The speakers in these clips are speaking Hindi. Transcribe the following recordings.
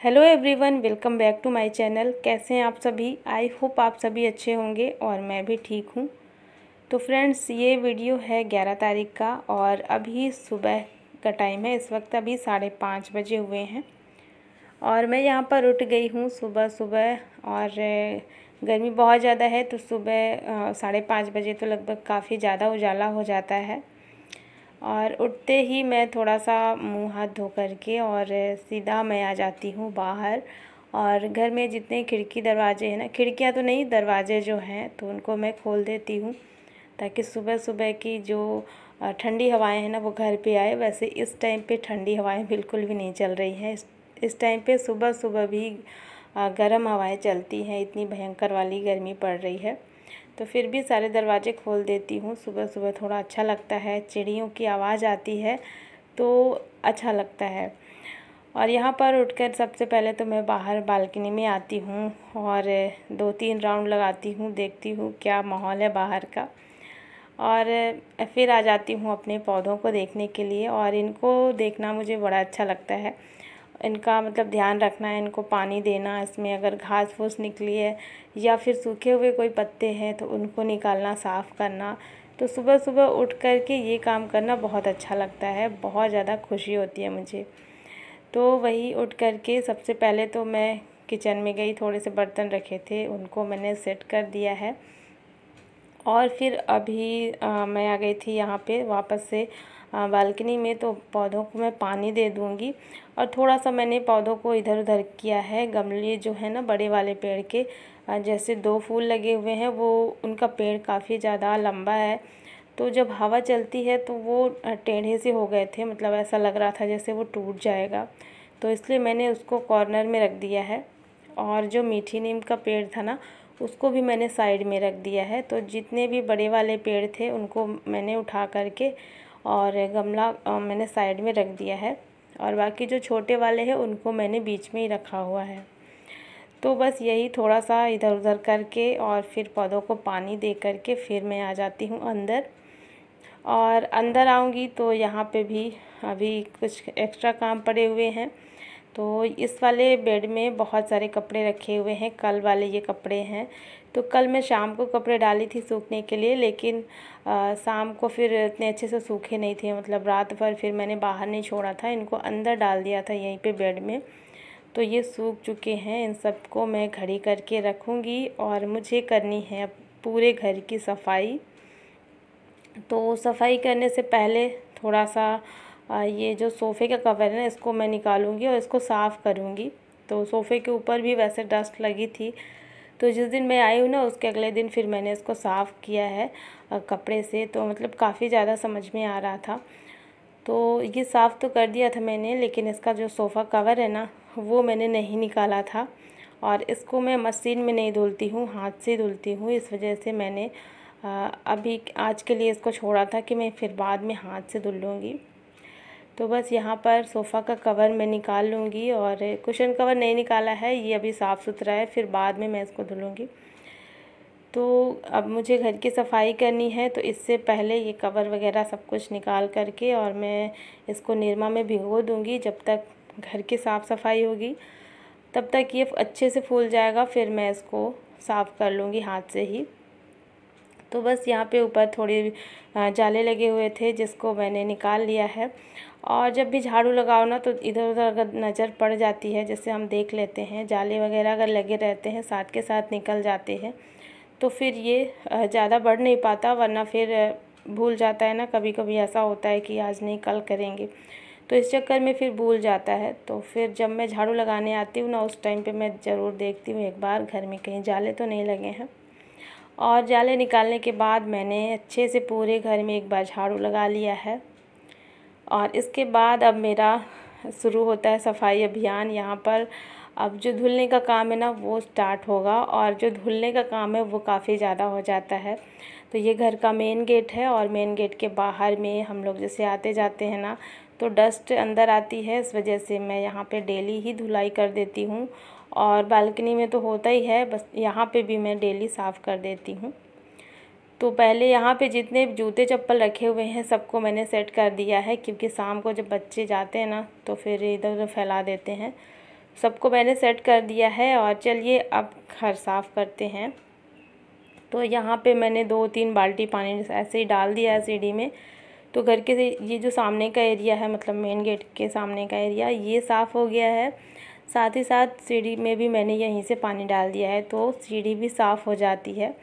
Hello everyone, welcome back to my channel. कैसे हैं आप सभी? आई होप आप सभी अच्छे होंगे और मैं भी ठीक हूँ। तो फ्रेंड्स, ये वीडियो है 11 तारीख का और अभी सुबह का टाइम है। इस वक्त अभी 5:30 बजे हुए हैं और मैं यहाँ पर उठ गई हूँ सुबह सुबह। और गर्मी बहुत ज़्यादा है तो सुबह 5:30 बजे तो लगभग काफ़ी ज़्यादा उजाला हो जाता है। और उठते ही मैं थोड़ा सा मुंह हाथ धो करके और सीधा मैं आ जाती हूँ बाहर। और घर में जितने खिड़की दरवाजे हैं ना, खिड़कियाँ तो नहीं, दरवाजे जो हैं तो उनको मैं खोल देती हूँ ताकि सुबह सुबह की जो ठंडी हवाएं हैं ना वो घर पे आए। वैसे इस टाइम पे ठंडी हवाएं बिल्कुल भी नहीं चल रही हैं। इस टाइम पे सुबह सुबह भी गर्म हवाएं चलती हैं, इतनी भयंकर वाली गर्मी पड़ रही है। तो फिर भी सारे दरवाजे खोल देती हूँ। सुबह सुबह थोड़ा अच्छा लगता है, चिड़ियों की आवाज़ आती है तो अच्छा लगता है। और यहाँ पर उठकर सबसे पहले तो मैं बाहर बालकनी में आती हूँ और 2-3 राउंड लगाती हूँ, देखती हूँ क्या माहौल है बाहर का। और फिर आ जाती हूँ अपने पौधों को देखने के लिए। और इनको देखना मुझे बड़ा अच्छा लगता है। इनका मतलब ध्यान रखना है, इनको पानी देना, इसमें अगर घास फूस निकली है या फिर सूखे हुए कोई पत्ते हैं तो उनको निकालना, साफ़ करना। तो सुबह सुबह उठ कर के ये काम करना बहुत अच्छा लगता है, बहुत ज़्यादा खुशी होती है मुझे। तो वही उठ कर के सबसे पहले तो मैं किचन में गई, थोड़े से बर्तन रखे थे उनको मैंने सेट कर दिया है। और फिर अभी मैं आ गई थी यहाँ पे वापस से बालकनी में। तो पौधों को मैं पानी दे दूँगी। और थोड़ा सा मैंने पौधों को इधर उधर किया है। गमले जो है ना बड़े वाले पेड़ के, जैसे 2 फूल लगे हुए हैं, वो उनका पेड़ काफ़ी ज़्यादा लंबा है। तो जब हवा चलती है तो वो टेढ़े से हो गए थे, मतलब ऐसा लग रहा था जैसे वो टूट जाएगा। तो इसलिए मैंने उसको कॉर्नर में रख दिया है। और जो मीठी नीम का पेड़ था ना, उसको भी मैंने साइड में रख दिया है। तो जितने भी बड़े वाले पेड़ थे उनको मैंने उठा करके और गमला मैंने साइड में रख दिया है। और बाकी जो छोटे वाले हैं उनको मैंने बीच में ही रखा हुआ है। तो बस यही थोड़ा सा इधर उधर करके और फिर पौधों को पानी दे करके फिर मैं आ जाती हूँ अंदर। और अंदर आऊँगी तो यहाँ पे भी अभी कुछ एक्स्ट्रा काम पड़े हुए हैं। तो इस वाले बेड में बहुत सारे कपड़े रखे हुए हैं, कल वाले ये कपड़े हैं। तो कल मैं शाम को कपड़े डाली थी सूखने के लिए, लेकिन शाम को फिर इतने अच्छे से सूखे नहीं थे, मतलब रात भर फिर मैंने बाहर नहीं छोड़ा था, इनको अंदर डाल दिया था यहीं पे बेड में। तो ये सूख चुके हैं, इन सबको मैं घड़ी करके रखूँगी। और मुझे करनी है पूरे घर की सफाई। तो सफाई करने से पहले थोड़ा सा ये जो सोफ़े का कवर है ना, इसको मैं निकालूंगी और इसको साफ़ करूंगी। तो सोफ़े के ऊपर भी वैसे डस्ट लगी थी, तो जिस दिन मैं आई हूँ ना उसके अगले दिन फिर मैंने इसको साफ़ किया है कपड़े से। तो मतलब काफ़ी ज़्यादा समझ में आ रहा था। तो ये साफ़ तो कर दिया था मैंने, लेकिन इसका जो सोफ़ा कवर है ना वो मैंने नहीं निकाला था। और इसको मैं मशीन में नहीं धुलती हूँ, हाथ से धुलती हूँ। इस वजह से मैंने अभी आज के लिए इसको छोड़ा था कि मैं फिर बाद में हाथ से धुल लूँगी। तो बस यहाँ पर सोफ़ा का कवर मैं निकाल लूँगी। और कुशन कवर नहीं निकाला है, ये अभी साफ़ सुथरा है, फिर बाद में मैं इसको धुलूँगी। तो अब मुझे घर की सफाई करनी है, तो इससे पहले ये कवर वगैरह सब कुछ निकाल करके और मैं इसको निरमा में भिगो दूँगी। जब तक घर की साफ़ सफाई होगी तब तक ये अच्छे से फूल जाएगा, फिर मैं इसको साफ़ कर लूँगी हाथ से ही। तो बस यहाँ पे ऊपर थोड़े जाले लगे हुए थे जिसको मैंने निकाल लिया है। और जब भी झाड़ू लगाओ ना तो इधर उधर अगर नज़र पड़ जाती है, जैसे हम देख लेते हैं जाले वगैरह अगर लगे रहते हैं साथ के साथ निकल जाते हैं, तो फिर ये ज़्यादा बढ़ नहीं पाता, वरना फिर भूल जाता है ना। कभी कभी ऐसा होता है कि आज नहीं कल करेंगे, तो इस चक्कर में फिर भूल जाता है। तो फिर जब मैं झाड़ू लगाने आती हूँ ना उस टाइम पे मैं ज़रूर देखती हूँ एक बार घर में कहीं जाले तो नहीं लगे हैं। और जाले निकालने के बाद मैंने अच्छे से पूरे घर में एक बार झाड़ू लगा लिया है। और इसके बाद अब मेरा शुरू होता है सफाई अभियान। यहाँ पर अब जो धुलने का काम है ना वो स्टार्ट होगा, और जो धुलने का काम है वो काफ़ी ज़्यादा हो जाता है। तो ये घर का मेन गेट है और मेन गेट के बाहर में हम लोग जैसे आते जाते हैं ना तो डस्ट अंदर आती है, इस वजह से मैं यहाँ पे डेली ही धुलाई कर देती हूँ। और बालकनी में तो होता ही है, बस यहाँ पे भी मैं डेली साफ़ कर देती हूँ। तो पहले यहाँ पे जितने जूते चप्पल रखे हुए हैं सबको मैंने सेट कर दिया है, क्योंकि शाम को जब बच्चे जाते हैं ना तो फिर इधर उधर फैला देते हैं। सबको मैंने सेट कर दिया है और चलिए अब घर साफ़ करते हैं। तो यहाँ पे मैंने 2-3 बाल्टी पानी ऐसे ही डाल दिया है सीढ़ी में। तो घर के ये जो सामने का एरिया है, मतलब मेन गेट के सामने का एरिया, ये साफ़ हो गया है। साथ ही साथ सीढ़ी में भी मैंने यहीं से पानी डाल दिया है, तो सीढ़ी भी साफ़ हो जाती है।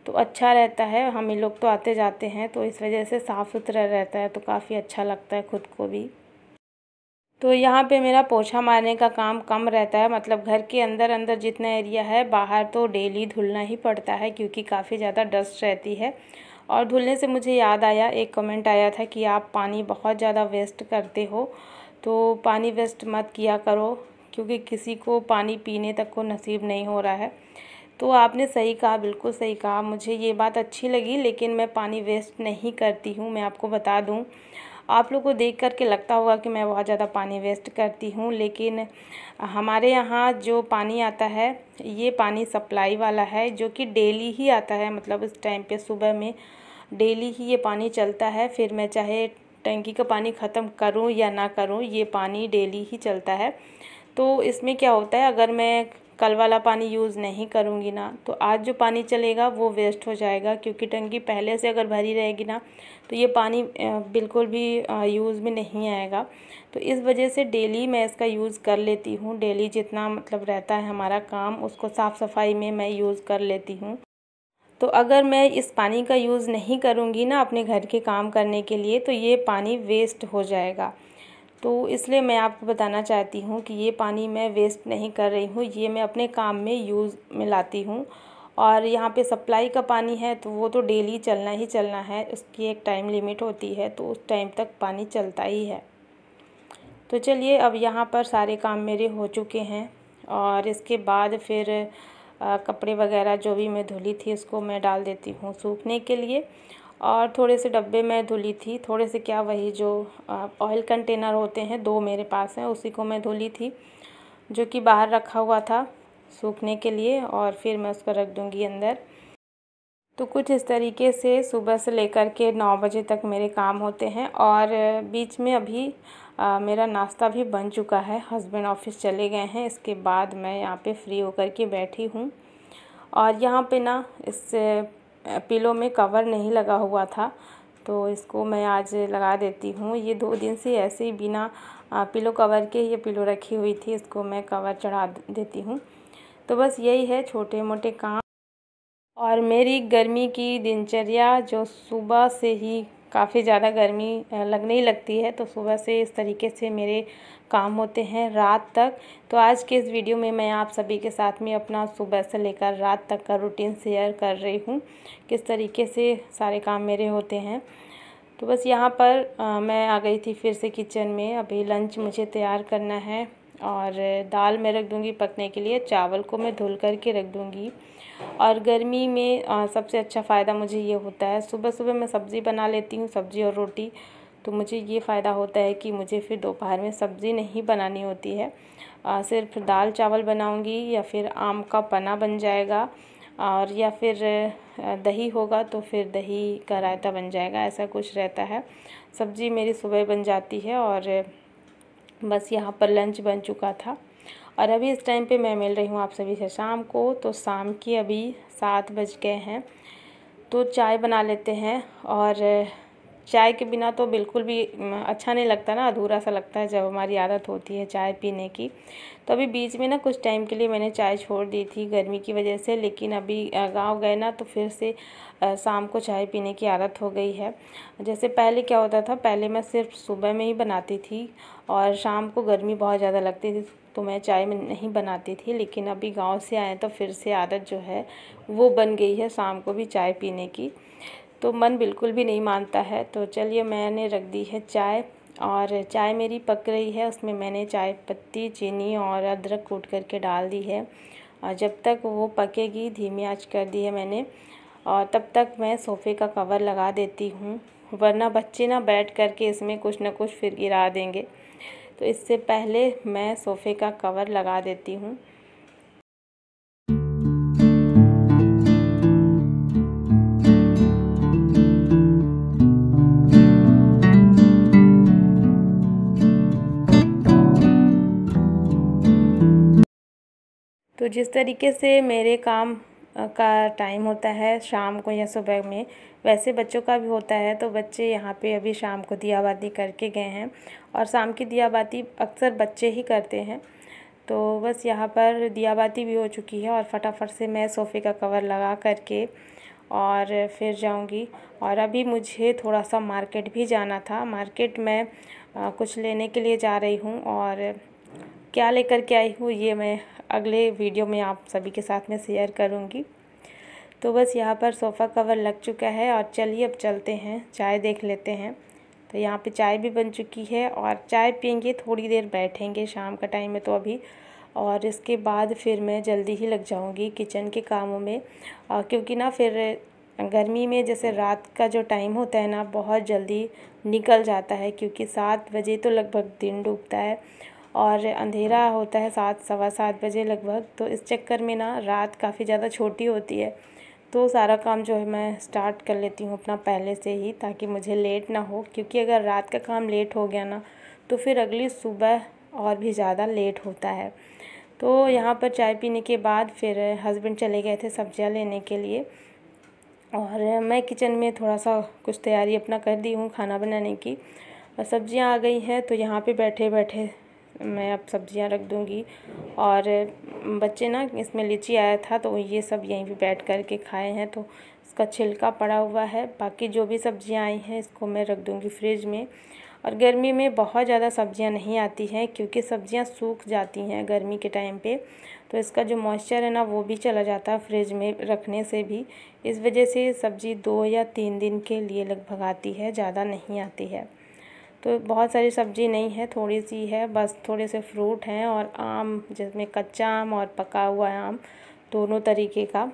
तो अच्छा रहता है, हम ही लोग तो आते जाते हैं, तो इस वजह से साफ़ सुथरा रहता है, तो काफ़ी अच्छा लगता है खुद को भी। तो यहाँ पे मेरा पोछा मारने का काम कम रहता है, मतलब घर के अंदर अंदर जितना एरिया है, बाहर तो डेली धुलना ही पड़ता है क्योंकि काफ़ी ज़्यादा डस्ट रहती है। और धुलने से मुझे याद आया, एक कमेंट आया था कि आप पानी बहुत ज़्यादा वेस्ट करते हो, तो पानी वेस्ट मत किया करो क्योंकि किसी को पानी पीने तक को नसीब नहीं हो रहा है। तो आपने सही कहा, बिल्कुल सही कहा, मुझे ये बात अच्छी लगी, लेकिन मैं पानी वेस्ट नहीं करती हूँ। मैं आपको बता दूँ, आप लोग को देख कर के लगता होगा कि मैं बहुत ज़्यादा पानी वेस्ट करती हूँ, लेकिन हमारे यहाँ जो पानी आता है ये पानी सप्लाई वाला है, जो कि डेली ही आता है। मतलब इस टाइम पे सुबह में डेली ही ये पानी चलता है, फिर मैं चाहे टंकी का पानी ख़त्म करूँ या ना करूँ, ये पानी डेली ही चलता है। तो इसमें क्या होता है, अगर मैं कल वाला पानी यूज़ नहीं करूँगी ना, तो आज जो पानी चलेगा वो वेस्ट हो जाएगा, क्योंकि टंकी पहले से अगर भरी रहेगी ना तो ये पानी बिल्कुल भी यूज़ में नहीं आएगा। तो इस वजह से डेली मैं इसका यूज़ कर लेती हूँ। डेली जितना मतलब रहता है हमारा काम, उसको साफ़ सफाई में मैं यूज़ कर लेती हूँ। तो अगर मैं इस पानी का यूज़ नहीं करूँगी ना अपने घर के काम करने के लिए, तो ये पानी वेस्ट हो जाएगा। तो इसलिए मैं आपको बताना चाहती हूँ कि ये पानी मैं वेस्ट नहीं कर रही हूँ, ये मैं अपने काम में यूज़ में लाती हूँ। और यहाँ पे सप्लाई का पानी है तो वो तो डेली चलना ही चलना है, उसकी एक टाइम लिमिट होती है, तो उस टाइम तक पानी चलता ही है। तो चलिए, अब यहाँ पर सारे काम मेरे हो चुके हैं और इसके बाद फिर कपड़े वगैरह जो भी मैं धुली थी उसको मैं डाल देती हूँ सूखने के लिए। और थोड़े से डब्बे में धुली थी, थोड़े से क्या, वही जो ऑयल कंटेनर होते हैं 2 मेरे पास हैं, उसी को मैं धुली थी, जो कि बाहर रखा हुआ था सूखने के लिए, और फिर मैं उसको रख दूँगी अंदर। तो कुछ इस तरीके से सुबह से लेकर के 9 बजे तक मेरे काम होते हैं। और बीच में अभी मेरा नाश्ता भी बन चुका है, हस्बैंड ऑफिस चले गए हैं, इसके बाद मैं यहाँ पे फ्री होकर के बैठी हूँ। और यहाँ पे ना इस पिलो में कवर नहीं लगा हुआ था, तो इसको मैं आज लगा देती हूँ। ये 2 दिन से ऐसे ही बिना पिलो कवर के ये पिलो रखी हुई थी, इसको मैं कवर चढ़ा देती हूँ। तो बस यही है छोटे मोटे काम। और मेरी गर्मी की दिनचर्या जो सुबह से ही काफ़ी ज़्यादा गर्मी लगने ही लगती है, तो सुबह से इस तरीके से मेरे काम होते हैं रात तक। तो आज के इस वीडियो में मैं आप सभी के साथ में अपना सुबह से लेकर रात तक का रूटीन शेयर कर रही हूँ, किस तरीके से सारे काम मेरे होते हैं। तो बस यहाँ पर मैं आ गई थी फिर से किचन में। अभी लंच मुझे तैयार करना है और दाल मैं रख दूँगी पकने के लिए, चावल को मैं धुल कर के रख दूँगी। और गर्मी में सबसे अच्छा फ़ायदा मुझे ये होता है, सुबह सुबह मैं सब्ज़ी बना लेती हूँ, सब्ज़ी और रोटी। तो मुझे ये फ़ायदा होता है कि मुझे फिर दोपहर में सब्ज़ी नहीं बनानी होती है, सिर्फ दाल चावल बनाऊँगी, या फिर आम का पन्ना बन जाएगा, और या फिर दही होगा तो फिर दही का रायता बन जाएगा, ऐसा कुछ रहता है। सब्ज़ी मेरी सुबह बन जाती है। और बस यहाँ पर लंच बन चुका था और अभी इस टाइम पे मैं मिल रही हूँ आप सभी से शाम को। तो शाम के अभी 7 बज गए हैं, तो चाय बना लेते हैं। और चाय के बिना तो बिल्कुल भी अच्छा नहीं लगता ना, अधूरा सा लगता है जब हमारी आदत होती है चाय पीने की। तो अभी बीच में ना कुछ टाइम के लिए मैंने चाय छोड़ दी थी गर्मी की वजह से, लेकिन अभी गांव गए ना तो फिर से शाम को चाय पीने की आदत हो गई है। जैसे पहले क्या होता था, पहले मैं सिर्फ सुबह में ही बनाती थी और शाम को गर्मी बहुत ज़्यादा लगती थी तो मैं चाय में नहीं बनाती थी, लेकिन अभी गांव से आए तो फिर से आदत जो है वो बन गई है शाम को भी चाय पीने की। तो मन बिल्कुल भी नहीं मानता है। तो चलिए, मैंने रख दी है चाय और चाय मेरी पक रही है, उसमें मैंने चाय पत्ती, चीनी और अदरक कूट करके डाल दी है। और जब तक वो पकेगी धीमी आंच कर दी है मैंने, और तब तक मैं सोफ़े का कवर लगा देती हूँ, वरना बच्चे ना बैठ करके इसमें कुछ ना कुछ फिर गिरा देंगे। तो इससे पहले मैं सोफ़े का कवर लगा देती हूँ। तो जिस तरीके से मेरे काम का टाइम होता है शाम को या सुबह में, वैसे बच्चों का भी होता है। तो बच्चे यहाँ पे अभी शाम को दिया बाती करके गए हैं और शाम की दिया बाती अक्सर बच्चे ही करते हैं। तो बस यहाँ पर दिया बाती भी हो चुकी है और फटाफट से मैं सोफ़े का कवर लगा करके और फिर जाऊँगी। और अभी मुझे थोड़ा सा मार्केट भी जाना था। मार्केट में कुछ लेने के लिए जा रही हूँ और क्या लेकर के आई हूँ ये मैं अगले वीडियो में आप सभी के साथ में शेयर करूँगी। तो बस यहाँ पर सोफ़ा कवर लग चुका है और चलिए अब चलते हैं, चाय देख लेते हैं। तो यहाँ पे चाय भी बन चुकी है और चाय पियेंगे, थोड़ी देर बैठेंगे, शाम का टाइम है तो अभी, और इसके बाद फिर मैं जल्दी ही लग जाऊँगी किचन के कामों में। क्योंकि ना फिर गर्मी में जैसे रात का जो टाइम होता है ना बहुत जल्दी निकल जाता है, क्योंकि 7 बजे तो लगभग दिन डूबता है और अंधेरा होता है 7 सवा 7 बजे लगभग। तो इस चक्कर में ना रात काफ़ी ज़्यादा छोटी होती है, तो सारा काम जो है मैं स्टार्ट कर लेती हूँ अपना पहले से ही, ताकि मुझे लेट ना हो। क्योंकि अगर रात का काम लेट हो गया ना तो फिर अगली सुबह और भी ज़्यादा लेट होता है। तो यहाँ पर चाय पीने के बाद फिर हस्बैंड चले गए थे सब्जियाँ लेने के लिए और मैं किचन में थोड़ा सा कुछ तैयारी अपना कर दी हूँ खाना बनाने की। और सब्जियाँ आ गई हैं तो यहाँ पे बैठे बैठे मैं अब सब्जियाँ रख दूँगी। और बच्चे ना, इसमें लीची आया था तो ये सब यहीं पे बैठ कर के खाए हैं, तो इसका छिलका पड़ा हुआ है। बाकी जो भी सब्जियाँ आई हैं इसको मैं रख दूँगी फ्रिज में। और गर्मी में बहुत ज़्यादा सब्जियां नहीं आती हैं, क्योंकि सब्जियां सूख जाती हैं गर्मी के टाइम पे, तो इसका जो मॉइस्चर है ना वो भी चला जाता है फ्रिज में रखने से भी। इस वजह से सब्ज़ी 2 या 3 दिन के लिए लगभग आती है, ज़्यादा नहीं आती है। तो बहुत सारी सब्ज़ी नहीं है, थोड़ी सी है, बस थोड़े से फ्रूट हैं और आम, जिसमें कच्चा आम और पका हुआ आम दोनों तरीके का।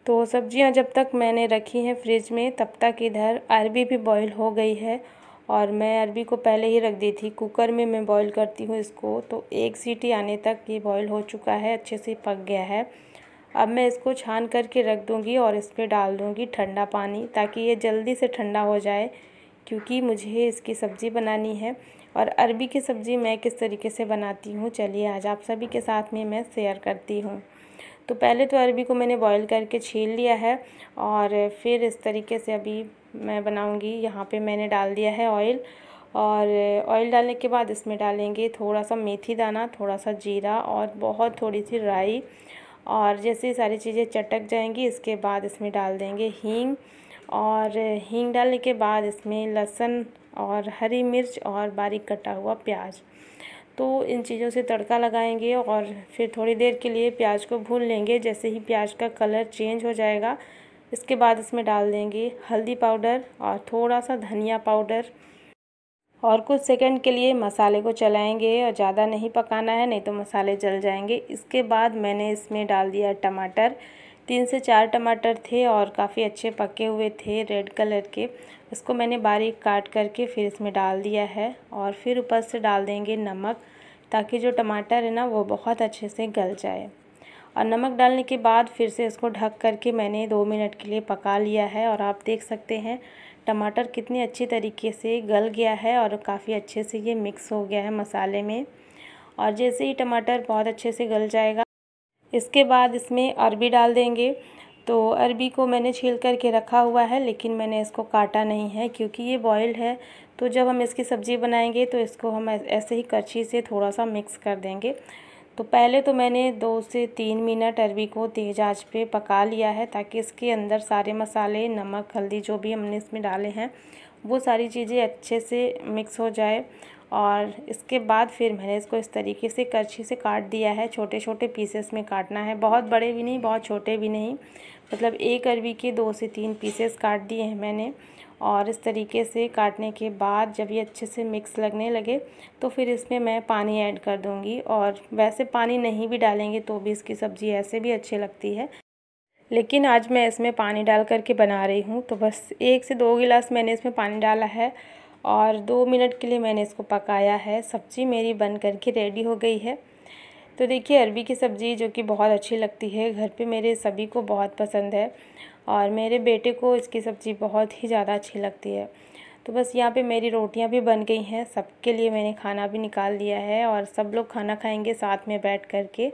तो सब्जियां जब तक मैंने रखी हैं फ्रिज में तब तक इधर अरबी भी बॉईल हो गई है। और मैं अरबी को पहले ही रख दी थी, कुकर में मैं बॉईल करती हूँ इसको, तो 1 सीटी आने तक ये बॉईल हो चुका है, अच्छे से पक गया है। अब मैं इसको छान करके रख दूँगी और इस पर डाल दूँगी ठंडा पानी, ताकि ये जल्दी से ठंडा हो जाए, क्योंकि मुझे इसकी सब्ज़ी बनानी है। और अरबी की सब्ज़ी मैं किस तरीके से बनाती हूँ चलिए आज आप सभी के साथ में मैं शेयर करती हूँ। तो पहले तो अरबी को मैंने बॉईल करके छील लिया है और फिर इस तरीके से अभी मैं बनाऊंगी। यहाँ पे मैंने डाल दिया है ऑयल, और ऑयल डालने के बाद इसमें डालेंगे थोड़ा सा मेथी दाना, थोड़ा सा जीरा और बहुत थोड़ी सी राई। और जैसे सारी चीज़ें चटक जाएंगी इसके बाद इसमें डाल देंगे हींग, और हींग डालने के बाद इसमें लहसुन और हरी मिर्च और बारीक कटा हुआ प्याज। तो इन चीज़ों से तड़का लगाएंगे और फिर थोड़ी देर के लिए प्याज को भून लेंगे। जैसे ही प्याज का कलर चेंज हो जाएगा इसके बाद इसमें डाल देंगे हल्दी पाउडर और थोड़ा सा धनिया पाउडर, और कुछ सेकंड के लिए मसाले को चलाएंगे और ज़्यादा नहीं पकाना है, नहीं तो मसाले जल जाएंगे। इसके बाद मैंने इसमें डाल दिया टमाटर, 3 से 4 टमाटर थे और काफ़ी अच्छे पके हुए थे रेड कलर के। इसको मैंने बारीक काट करके फिर इसमें डाल दिया है और फिर ऊपर से डाल देंगे नमक, ताकि जो टमाटर है ना वो बहुत अच्छे से गल जाए। और नमक डालने के बाद फिर से इसको ढक करके मैंने 2 मिनट के लिए पका लिया है। और आप देख सकते हैं टमाटर कितनी अच्छी तरीके से गल गया है और काफ़ी अच्छे से ये मिक्स हो गया है मसाले में। और जैसे ही टमाटर बहुत अच्छे से गल जाएगा इसके बाद इसमें अरबी डाल देंगे। तो अरबी को मैंने छील करके रखा हुआ है, लेकिन मैंने इसको काटा नहीं है क्योंकि ये बॉइल्ड है। तो जब हम इसकी सब्ज़ी बनाएंगे तो इसको हम ऐसे ही करछी से थोड़ा सा मिक्स कर देंगे। तो पहले तो मैंने 2 से 3 मिनट अरबी को तेज़ आंच पे पका लिया है, ताकि इसके अंदर सारे मसाले, नमक, हल्दी जो भी हमने इसमें डाले हैं वो सारी चीज़ें अच्छे से मिक्स हो जाए। और इसके बाद फिर मैंने इसको इस तरीके से करछी से काट दिया है, छोटे छोटे पीसेस में काटना है, बहुत बड़े भी नहीं बहुत छोटे भी नहीं, मतलब एक अरबी के 2 से 3 पीसेस काट दिए हैं मैंने। और इस तरीके से काटने के बाद जब ये अच्छे से मिक्स लगने लगे तो फिर इसमें मैं पानी ऐड कर दूँगी। और वैसे पानी नहीं भी डालेंगे तो भी इसकी सब्ज़ी ऐसे भी अच्छी लगती है, लेकिन आज मैं इसमें पानी डाल करके बना रही हूँ। तो बस 1 से 2 गिलास मैंने इसमें पानी डाला है और 2 मिनट के लिए मैंने इसको पकाया है। सब्ज़ी मेरी बन करके रेडी हो गई है। तो देखिए अरबी की सब्ज़ी जो कि बहुत अच्छी लगती है, घर पे मेरे सभी को बहुत पसंद है और मेरे बेटे को इसकी सब्ज़ी बहुत ही ज़्यादा अच्छी लगती है। तो बस यहाँ पे मेरी रोटियाँ भी बन गई हैं, सबके लिए मैंने खाना भी निकाल दिया है और सब लोग खाना खाएंगे साथ में बैठ कर के।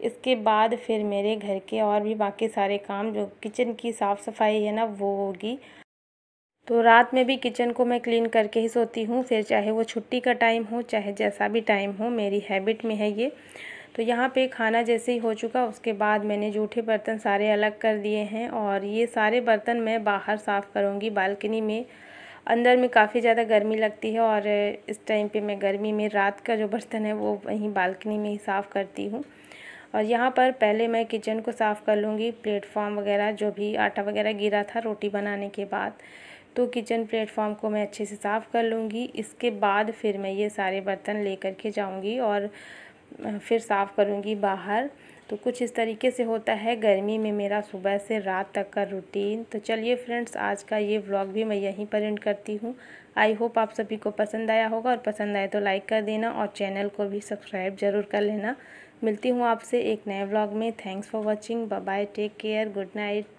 इसके बाद फिर मेरे घर के और भी बाकी सारे काम जो किचन की साफ़ सफाई है ना वो होगी। तो रात में भी किचन को मैं क्लीन करके ही सोती हूँ, फिर चाहे वो छुट्टी का टाइम हो चाहे जैसा भी टाइम हो, मेरी हैबिट में है ये। तो यहाँ पे खाना जैसे ही हो चुका उसके बाद मैंने जूठे बर्तन सारे अलग कर दिए हैं और ये सारे बर्तन मैं बाहर साफ़ करूँगी बालकनी में। अंदर में काफ़ी ज़्यादा गर्मी लगती है और इस टाइम पे मैं गर्मी में रात का जो बर्तन है वो वहीं बालकनी में ही साफ़ करती हूँ। और यहाँ पर पहले मैं किचन को साफ़ कर लूँगी, प्लेटफॉर्म वगैरह जो भी आटा वगैरह गिरा था रोटी बनाने के बाद, तो किचन प्लेटफॉर्म को मैं अच्छे से साफ़ कर लूँगी। इसके बाद फिर मैं ये सारे बर्तन लेकर के जाऊँगी और फिर साफ़ करूँगी बाहर। तो कुछ इस तरीके से होता है गर्मी में मेरा सुबह से रात तक का रूटीन। तो चलिए फ्रेंड्स, आज का ये व्लॉग भी मैं यहीं पर एंड करती हूँ। आई होप आप सभी को पसंद आया होगा और पसंद आए तो लाइक कर देना और चैनल को भी सब्सक्राइब ज़रूर कर लेना। मिलती हूँ आपसे एक नए व्लॉग में। Thanks for watching. Bye bye, take care, good night.